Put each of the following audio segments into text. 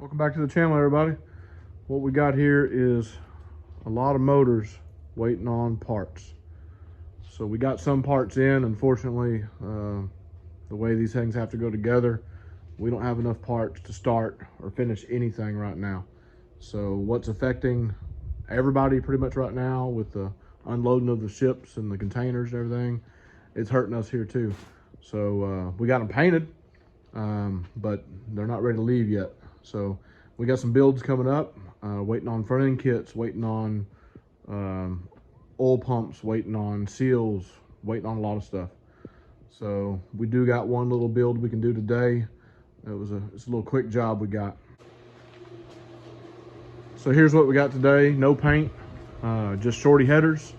Welcome back to the channel, everybody. What we got here is a lot of motors waiting on parts. So we got some parts in. Unfortunately, the way these things have to go together, we don't have enough parts to start or finish anything right now. So what's affecting everybody pretty much right now with the unloading of the ships and the containers and everything, it's hurting us here too. So we got them painted, but they're not ready to leave yet. So we got some builds coming up, waiting on front end kits, waiting on oil pumps, waiting on seals, waiting on a lot of stuff. So we do got one little build we can do today. It's a little quick job we got. So here's what we got today. No paint, just shorty headers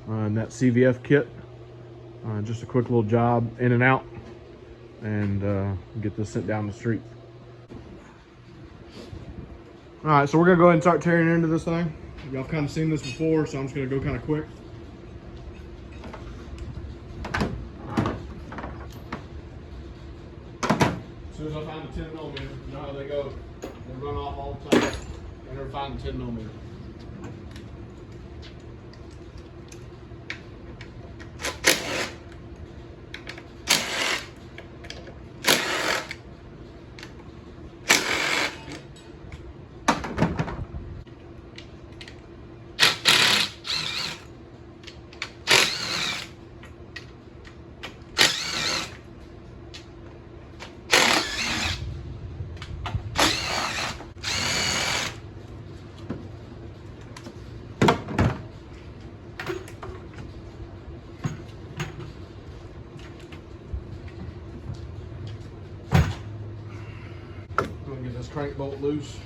and that CVF kit. Just a quick little job in and out, and get this sent down the street. All right, so we're gonna go ahead and start tearing into this thing. Y'all kind of seen this before, so I'm just gonna go kind of quick. As soon as I find the 10mm, you know how they go. They run off all the time. I never find the 10mm. Get this crank bolt loose.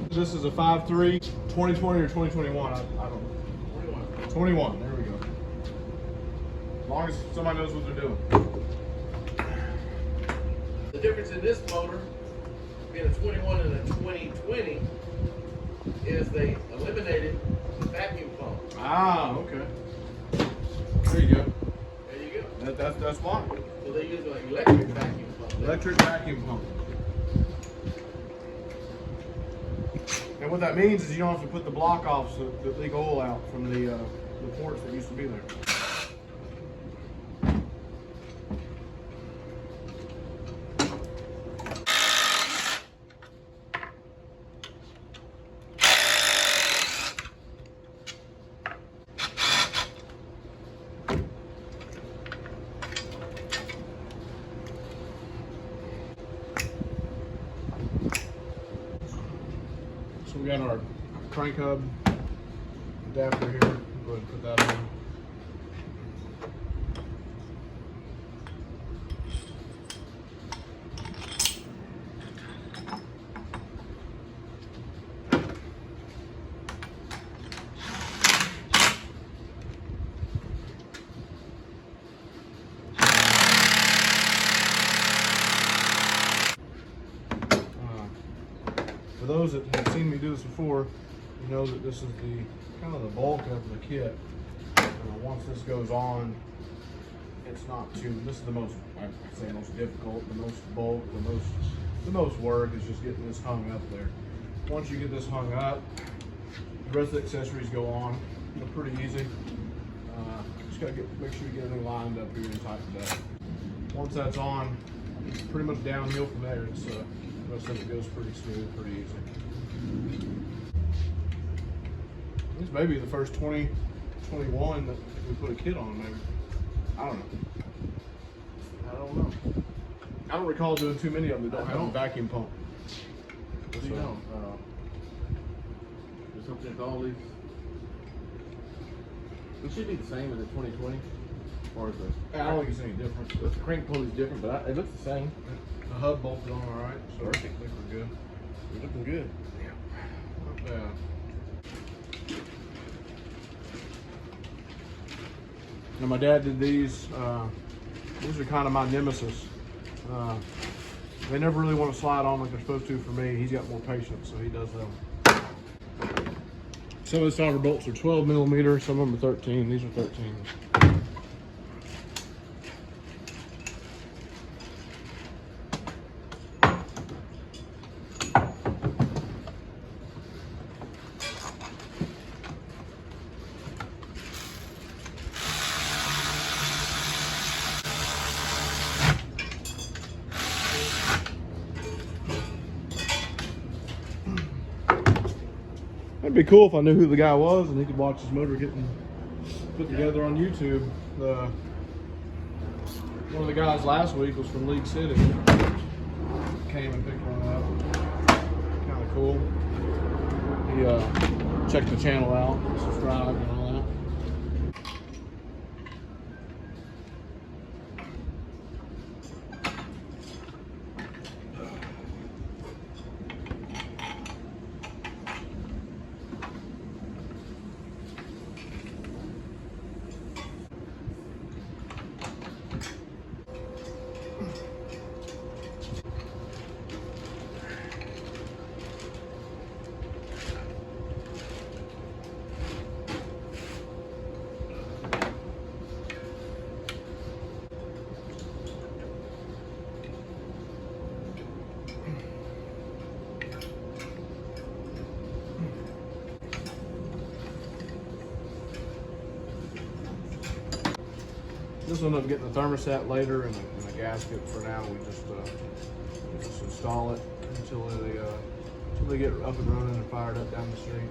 This is a 5.3, 2020 or 2021, I don't know. 21, there we go. As long as somebody knows what they're doing. The difference in this motor, being a 21 and a 2020, is they eliminated the vacuum pump. Ah, okay. There you go. There you go. That's why. So they use an electric vacuum pump. Electric vacuum pump. And what that means is you don't have to put the block off that leak oil out from the ports that used to be there. So we got our crank hub adapter here. Go ahead and put that on. For those that have seen me do this before, you know that this is the kind of the bulk of the kit. Once this goes on, it's not too. This is the most, I'd say, most difficult, the most bulk, the most work is just getting this hung up there. Once you get this hung up, the rest of the accessories go on. They're pretty easy. Just gotta make sure you get everything lined up here and tightened up. Once that's on, it's pretty much downhill from there. It's the rest of it goes pretty smooth, pretty easy. This may be the first 2021 that we put a kit on, maybe. I don't know. I don't recall doing too many of them that don't have a vacuum pump. You know, there's something with all these. It should be the same as the 2020. Or the, I don't think it's any different. the crank pulley is different, but it looks the same. The hub bolted on all right, so Perfect. I think we're good. It's looking good. Not bad. Now my dad did these. These are kind of my nemesis. They never really want to slide on like they're supposed to for me. He's got more patience, so he does them. Some of the solder bolts are 12 millimeter, some of them are 13. These are 13. It'd be cool if I knew who the guy was and he could watch his motor getting put together on YouTube. One of the guys last week was from League City. Came and picked one up. Kind of cool. He checked the channel out, subscribed and all that. This will end up getting the thermostat later and a gasket. For now, we just install it until they get up and running and fired up down the street.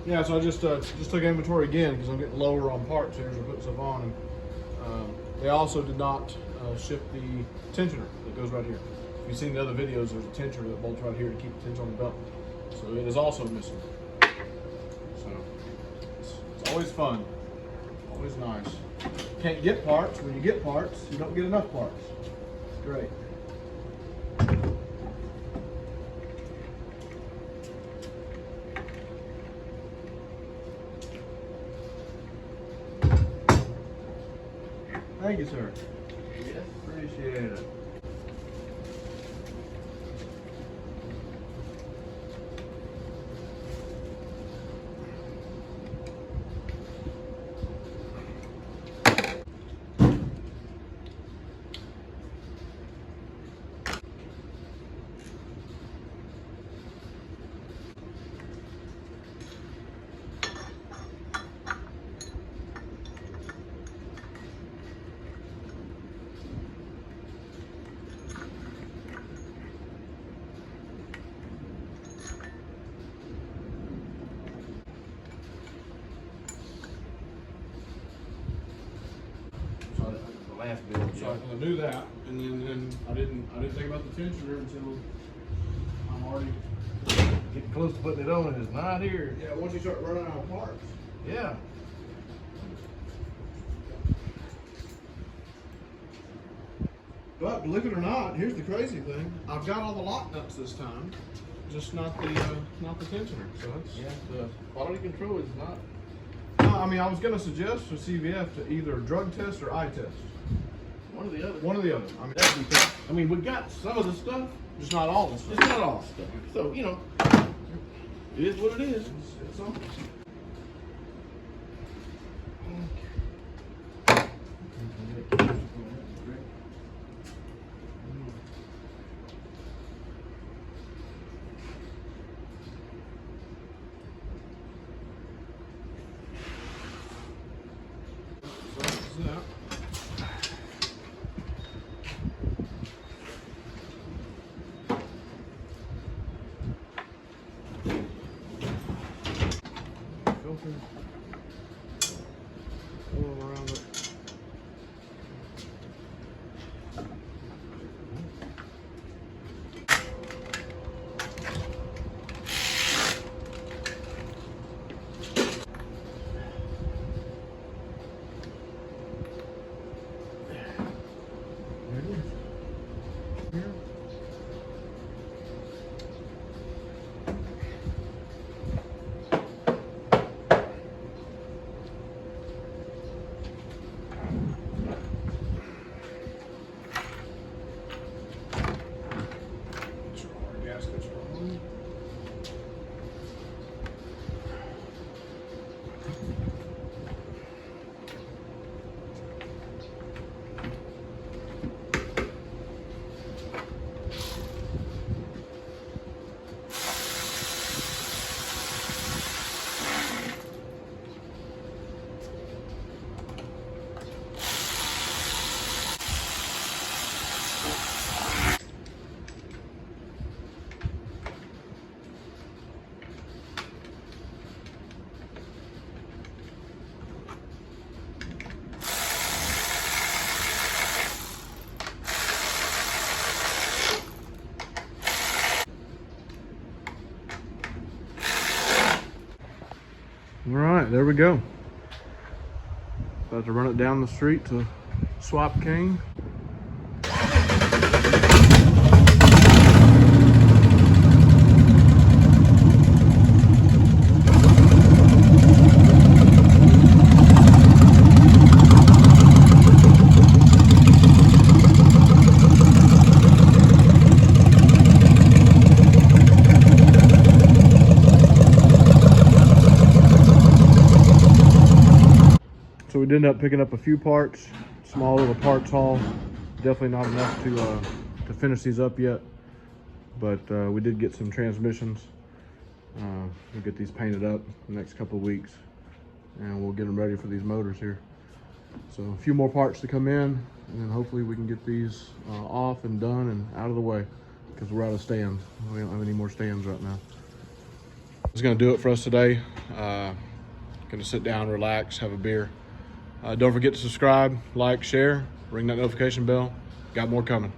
Yeah, so I just took inventory again because I'm getting lower on parts here as I put stuff on. And they also did not ship the tensioner that goes right here. If you've seen the other videos, there's a tensioner that bolts right here to keep the tension on the belt. So it is also missing. So it's always fun, always nice. Can't get parts. When you get parts, you don't get enough parts. It's great. Thank you, sir. Yes. Appreciate it. Last build. So I knew that, and then I didn't think about the tensioner until I'm already Getting close to putting it on and it's not here. yeah. Once you start running out of parts. Yeah. But believe it or not, here's the crazy thing: I've got all the lock nuts this time, just not the tensioner. So that's Yeah. The quality control is not. I mean, I was going to suggest for CVF to either drug test or eye test. One or the other. One or the other. I mean, That'd be tough. I mean, we got some of the stuff. just not all the stuff. It's not all stuff. So, you know, it is what it is. It's something. Filter. All around it. There it is. Here. All right, there we go. About to run it down the street to Swap King. So we did end up picking up a few parts, small little parts haul. Definitely not enough to finish these up yet, but we did get some transmissions. We'll get these painted up the next couple of weeks, and we'll get them ready for these motors here. So a few more parts to come in, and then hopefully we can get these off and done and out of the way, because we're out of stands. We don't have any more stands right now. That's gonna do it for us today. Gonna sit down, relax, have a beer. Don't forget to subscribe, like, share, ring that notification bell. Got more coming.